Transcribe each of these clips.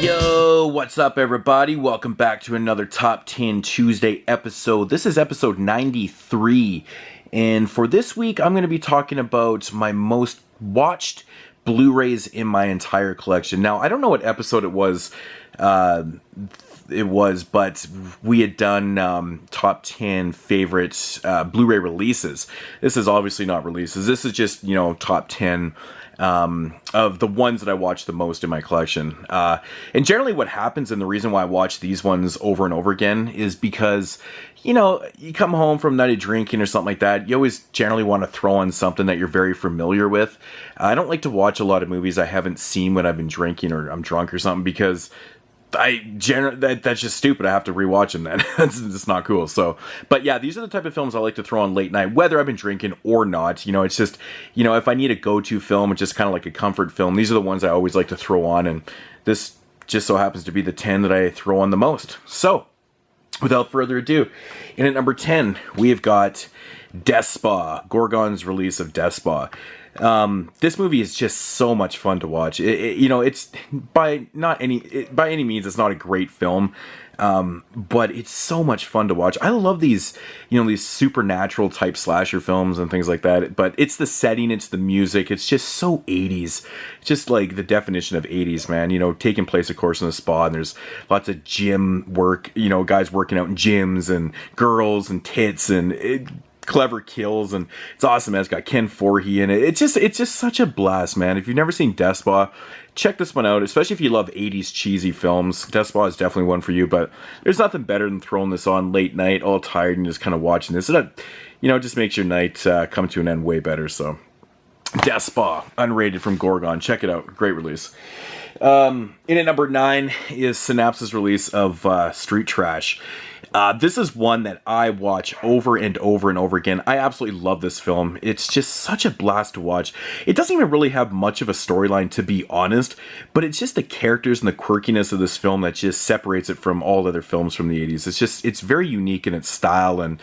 Yo, what's up everybody? Welcome back to another Top 10 Tuesday episode. This is episode 93, and for this week I'm going to be talking about my most watched Blu-rays in my entire collection. Now, I don't know what episode it was, but we had done top 10 favorite Blu-ray releases. This is obviously not releases. This is just, top 10 of the ones that I watch the most in my collection. And generally what happens, and the reason why I watch these ones over and over again, is because, you come home from night of drinking or something like that, you always generally want to throw on something that you're very familiar with. I don't like to watch a lot of movies I haven't seen when I've been drinking or I'm drunk or something, because that's just stupid. I have to rewatch them then. That's just not cool. So, but yeah, these are the type of films I like to throw on late night, whether I've been drinking or not. It's just, if I need a go-to film, it's just kind of like a comfort film. These are the ones I always like to throw on, and this just so happens to be the 10 that I throw on the most. So, without further ado, in at number 10, we have got Death Spa, Gorgon's release of Death Spa. This movie is just so much fun to watch. It's by any means, it's not a great film, but it's so much fun to watch. I love these, these supernatural type slasher films and things like that, but it's the setting, it's the music, it's just so 80s. It's just like the definition of 80s, man. Taking place, of course, in a spa, and there's lots of gym work, guys working out in gyms, and girls and tits, and clever kills, and it's awesome, man. It's got Ken Foree in it. It's just such a blast, man. If you've never seen Death Spa, check this one out, especially if you love 80s cheesy films. Death Spa is definitely one for you, but there's nothing better than throwing this on late night, all tired, and just kind of watching this. It, just makes your night come to an end way better. So, Death Spa, unrated from Gorgon. Check it out. Great release. In at number 9 is Synapse's release of Street Trash. This is one that I watch over and over and over again. I absolutely love this film. It's just such a blast to watch. It doesn't even really have much of a storyline, to be honest, but it's just the characters and the quirkiness of this film that just separates it from all other films from the 80s. It's very unique in its style and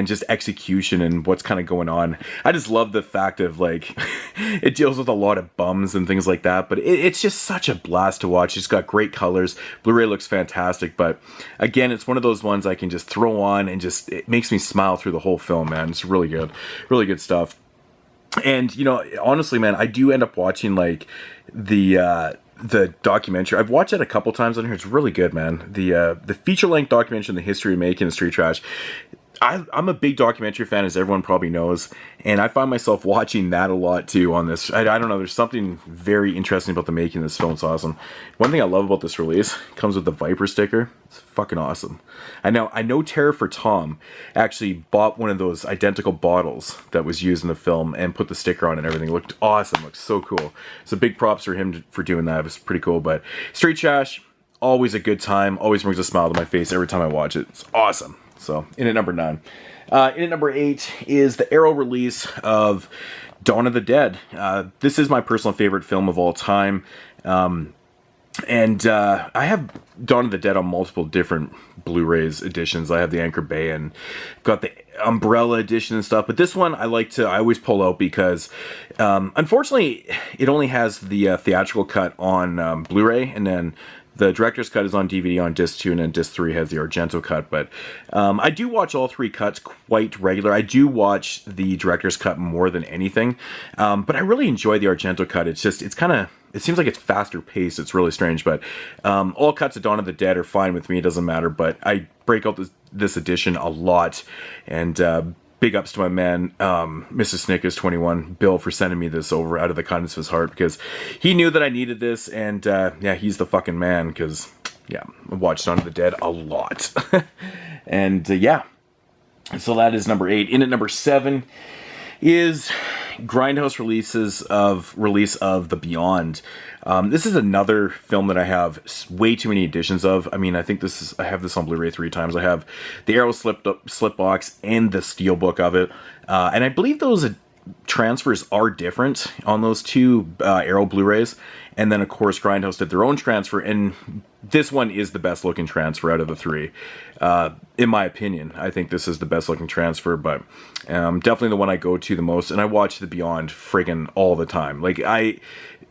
just execution and what's kind of going on. I just love the fact of, like, it deals with a lot of bums and things like that, but it's just such a blast to watch. It's got great colors. Blu-ray looks fantastic, but again, it's one of those ones I can just throw on and it makes me smile through the whole film, man. It's really good stuff. And honestly, man, I do end up watching like the documentary. I've watched it a couple times on here. It's really good, man. The feature-length documentary on the history of making Street Trash. I'm a big documentary fan, as everyone probably knows, and I find myself watching that a lot too on this. I don't know, there's something very interesting about the making of this film. It's awesome. One thing I love about this release, it comes with the Viper sticker. It's fucking awesome. I know Terror for Tom actually bought one of those identical bottles that was used in the film and put the sticker on and everything. It looked awesome, looked so cool. So big props for him for doing that. It was pretty cool. But Street Trash, always a good time, always brings a smile to my face every time I watch it. It's awesome. So, in at number 9. In at number 8 is the Arrow release of Dawn of the Dead. This is my personal favorite film of all time. And I have Dawn of the Dead on multiple different Blu-rays editions. I have the Anchor Bay and got the Umbrella edition and stuff. But this one I always pull out because, unfortunately, it only has the theatrical cut on Blu-ray, and then the director's cut is on DVD on disc 2, and then disc 3 has the Argento cut. But I do watch all 3 cuts quite regular. I do watch the director's cut more than anything. But I really enjoy the Argento cut. It seems like it's faster paced. It's really strange. But all cuts of Dawn of the Dead are fine with me. It doesn't matter. But I break out this edition a lot. And big ups to my man, Mrs. Snickers 21, Bill, for sending me this over out of the kindness of his heart, because he knew that I needed this, and yeah, he's the fucking man, because, yeah, I watched Dawn of the Dead a lot. And yeah, so that is number 8. In at number 7 is Grindhouse release of The Beyond. This is another film that I have way too many editions of. I mean, I have this on Blu-ray 3 times. I have the Arrow slip box and the steelbook of it. And I believe those transfers are different on those two Arrow Blu-rays. And then, of course, Grindhouse did their own transfer. And this one is the best looking transfer out of the three. In my opinion, I think this is the best looking transfer, but definitely the one I go to the most, and I watch the Beyond friggin' all the time. Like,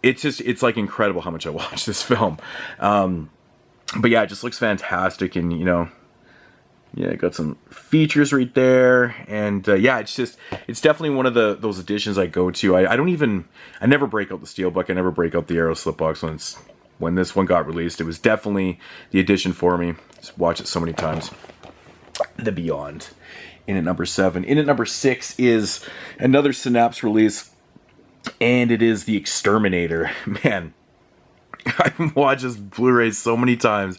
it's like incredible how much I watch this film. But yeah, it just looks fantastic, and you know, yeah, got some features right there, and yeah, it's definitely one of those editions I go to. I never break out the Steelbook, I never break out the Arrow Slipbox when this one got released. It was definitely the edition for me. Just watch it so many times. The Beyond. In at number 7. In at number 6 is another Synapse release, and it is the Exterminator. Man, I've watched this Blu-ray so many times.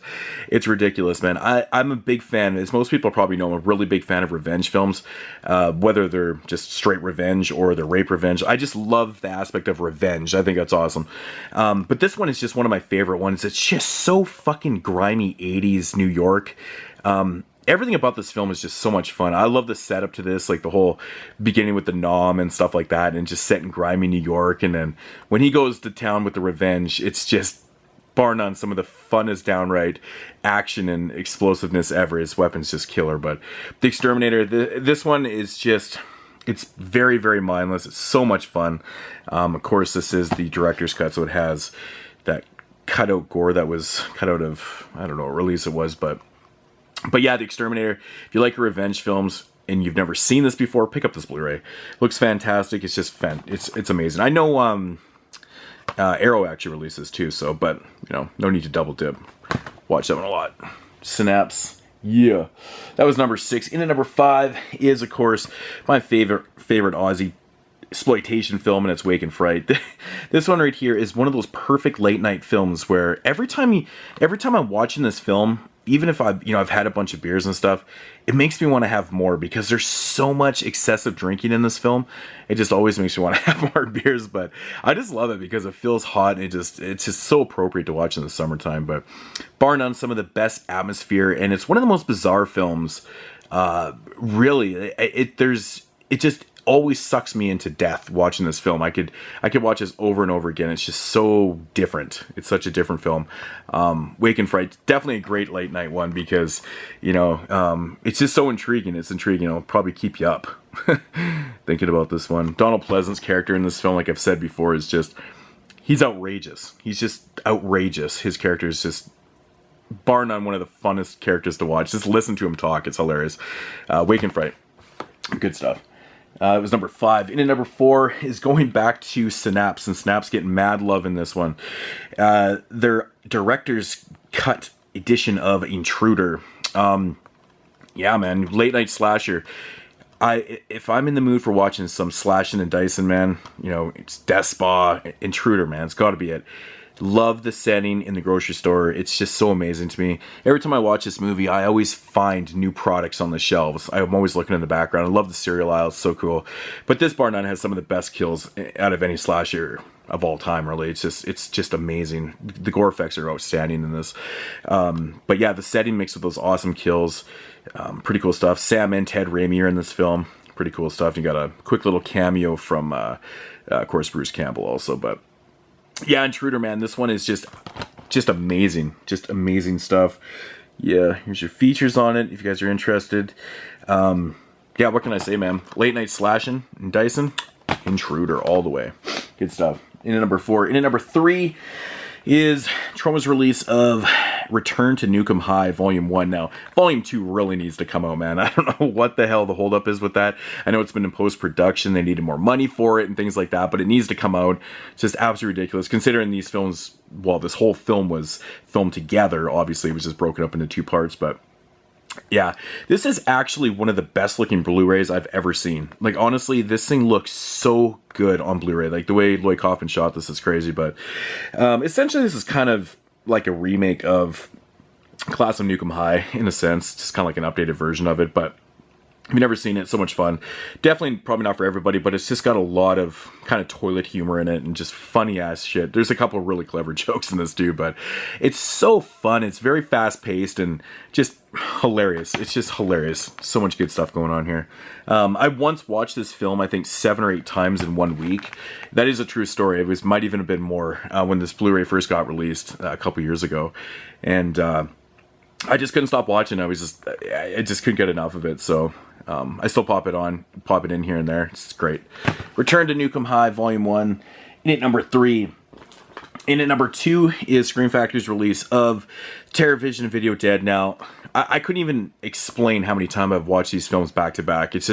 It's ridiculous, man. I'm a big fan, as most people probably know, I'm a really big fan of revenge films. Whether they're just straight revenge or they're rape revenge. I just love the aspect of revenge. I think that's awesome. But this one is just one of my favorite ones. It's just so fucking grimy 80s New York. Everything about this film is just so much fun. I love the setup to this, like the whole beginning with the Nom and stuff like that, and just set in grimy New York. And then when he goes to town with the revenge, it's just, bar none, some of the funnest downright action and explosiveness ever. His weapon's just killer. But the Exterminator, this one is just, it's very, very mindless. It's so much fun. Of course, this is the director's cut, so it has that cutout gore that was cut out of, I don't know what release it was, but yeah, the Exterminator, if you like revenge films and you've never seen this before, pick up this Blu-ray. Looks fantastic. It's just it's amazing. I know Arrow actually releases too, so, but you know, no need to double dip. Watch that one a lot. Synapse, yeah. That was number 6. In at number 5 is, of course, my favorite Aussie exploitation film, and it's Wake and Fright. This one right here is one of those perfect late night films where every time I'm watching this film, even if I've had a bunch of beers and stuff, it makes me want to have more because there's so much excessive drinking in this film. It just always makes me want to have more beers, but I just love it because it feels hot and it's just so appropriate to watch in the summertime. But bar none, some of the best atmosphere, and it's one of the most bizarre films. Really, it just always sucks me into death watching this film. I could watch this over and over again. It's just so different. It's such a different film. Wake and Fright, definitely a great late night one because, you know, it's just so intriguing. It's intriguing. It'll probably keep you up thinking about this one. Donald Pleasance's character in this film, like I've said before, is just, he's outrageous. He's just outrageous. His character is just, bar none, one of the funnest characters to watch. Just listen to him talk. It's hilarious. Wake and Fright. Good stuff. It was number 5. In at number 4 is going back to Synapse, and Synapse getting mad love in this one. Their director's cut edition of Intruder. Yeah, man, late night slasher. If I'm in the mood for watching some slashing and dicing, man, you know, it's Death Spa, Intruder, man, it's got to be it. Love the setting in the grocery store. It's just so amazing to me. Every time I watch this movie, I always find new products on the shelves. I'm always looking in the background. I love the cereal aisle. It's so cool. But this bar none has some of the best kills out of any slasher of all time, really. It's just amazing. The gore effects are outstanding in this. But yeah, the setting mixed with those awesome kills. Pretty cool stuff. Sam and Ted Raimi are in this film. Pretty cool stuff. You got a quick little cameo from, of course, Bruce Campbell also, but yeah, Intruder, man, this one is just amazing. Just amazing stuff. Yeah, here's your features on it if you guys are interested. Yeah, what can I say, man? Late night slashing and dicing, Intruder all the way. Good stuff. In at number 4. In at number 3 is Tremors' release of Return to Nukem High Volume 1. Now, Volume 2 really needs to come out, man. I don't know what the hell the holdup is with that. I know it's been in post-production. They needed more money for it and things like that, but it needs to come out. It's just absolutely ridiculous, considering these films, well, this whole film was filmed together. Obviously, it was just broken up into 2 parts, but yeah, this is actually one of the best looking Blu-rays I've ever seen. Like, honestly, this thing looks so good on Blu-ray. Like, the way Lloyd Kaufman shot this is crazy, but essentially this is kind of like a remake of Class of Nukem High, in a sense. Just kind of like an updated version of it, but I've never seen it. So much fun. Definitely probably not for everybody, but it's just got a lot of kind of toilet humor in it and just funny ass shit. There's a couple of really clever jokes in this too, but it's so fun. It's very fast paced and just hilarious. It's just hilarious. So much good stuff going on here. I once watched this film, I think 7 or 8 times in 1 week. That is a true story. It might even have been more when this Blu-ray first got released a couple years ago. And I just couldn't stop watching. I just couldn't get enough of it. So I still pop it in here and there. It's great. Return to Nukem High, Volume 1. In at number 3. In at number 2 is Scream Factory's release of Terror Vision and Video Dead. Now, I couldn't even explain how many times I've watched these films back to back. It's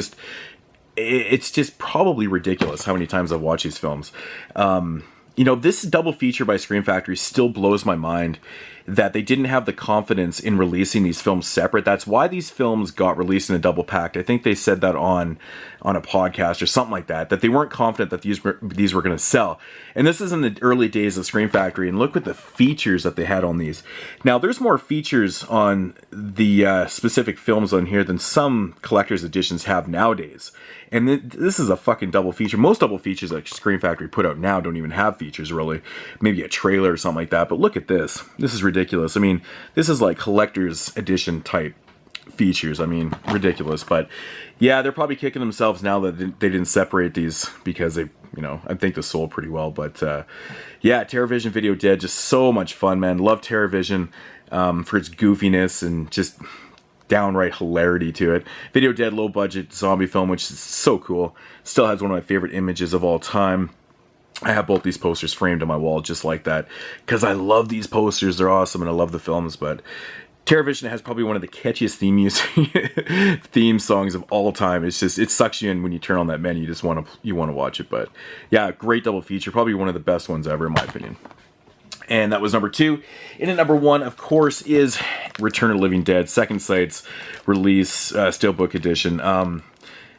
just probably ridiculous how many times I've watched these films. You know, this double feature by Scream Factory still blows my mind that they didn't have the confidence in releasing these films separate. That's why these films got released in a double pack. I think they said that on a podcast or something like that they weren't confident that these were going to sell. And this is in the early days of Scream Factory, and look at the features that they had on these. Now, there's more features on the specific films on here than some collector's editions have nowadays. And this is a fucking double feature. Most double features that Scream Factory put out now don't even have features, really. Maybe a trailer or something like that. But look at this. This is ridiculous. I mean, this is like collector's edition type features. I mean, ridiculous. But yeah, they're probably kicking themselves now that they didn't separate these because they, you know, I think they sold pretty well. But yeah, Terror Vision Video Dead, just so much fun, man. Love Terror Vision for its goofiness and just downright hilarity to it. Video Dead, low budget zombie film, which is so cool. Still has one of my favorite images of all time. I have both these posters framed on my wall just like that because I love these posters. They're awesome and I love the films. But Terror Vision has probably one of the catchiest theme songs of all time. It's just, it sucks you in when you turn on that menu. You want to watch it. But yeah, great double feature. Probably one of the best ones ever in my opinion. And that was number 2. And at number 1, of course, is Return of the Living Dead, Second Sight's release, Steelbook edition.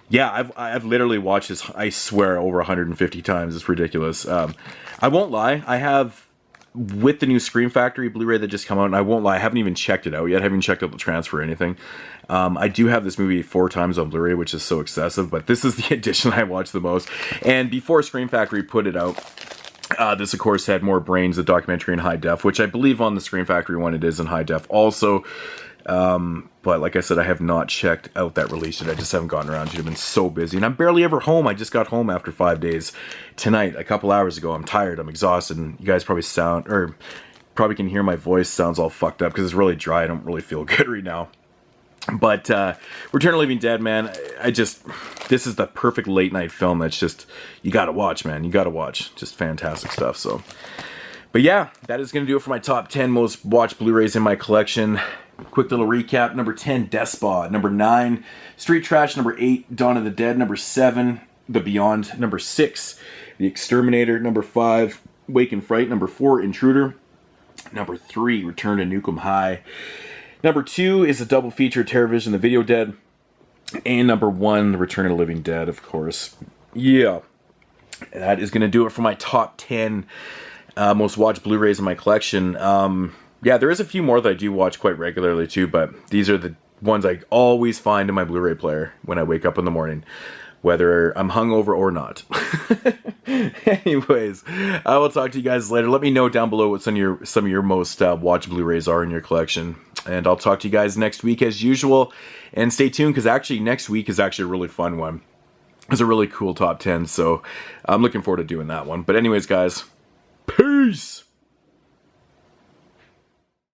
Yeah, I've literally watched this, I swear, over 150 times. It's ridiculous. I won't lie. I have, with the new Scream Factory Blu-ray that just come out, and I won't lie, I haven't even checked it out yet. I haven't even checked out the transfer or anything. I do have this movie 4 times on Blu-ray, which is so excessive, but this is the edition I watched the most. And before Scream Factory put it out, this, of course, had More Brains, the documentary in high def, which I believe on the Scream Factory one it is in high def also. But like I said, I have not checked out that release yet. I just haven't gotten around to it. I've been so busy, and I'm barely ever home. I just got home after 5 days tonight, a couple hours ago. I'm tired. I'm exhausted. And you guys probably can hear my voice sounds all fucked up because it's really dry. I don't really feel good right now. But Return of the Living Dead, man, this is the perfect late night film that's just, you gotta watch, man. You gotta watch. Just fantastic stuff. So, but yeah, that is gonna do it for my top 10 most watched Blu-rays in my collection. Quick little recap. Number 10, Death Spa. Number 9, Street Trash. Number 8, Dawn of the Dead. Number 7, The Beyond. Number 6, The Exterminator. Number 5, Wake and Fright. Number 4, Intruder. Number 3, Return to Nukem High. Number 2 is a double feature, Terror Vision, The Video Dead. And number 1, The Return of the Living Dead, of course. Yeah. That is going to do it for my top 10 most watched Blu-rays in my collection. Yeah, there is a few more that I do watch quite regularly too, but these are the ones I always find in my Blu-ray player when I wake up in the morning, whether I'm hungover or not. Anyways, I will talk to you guys later. Let me know down below what some of your most watched Blu-rays are in your collection. And I'll talk to you guys next week as usual. And stay tuned, because actually next week is actually a really fun one. It's a really cool top 10, so I'm looking forward to doing that one. But anyways, guys, peace!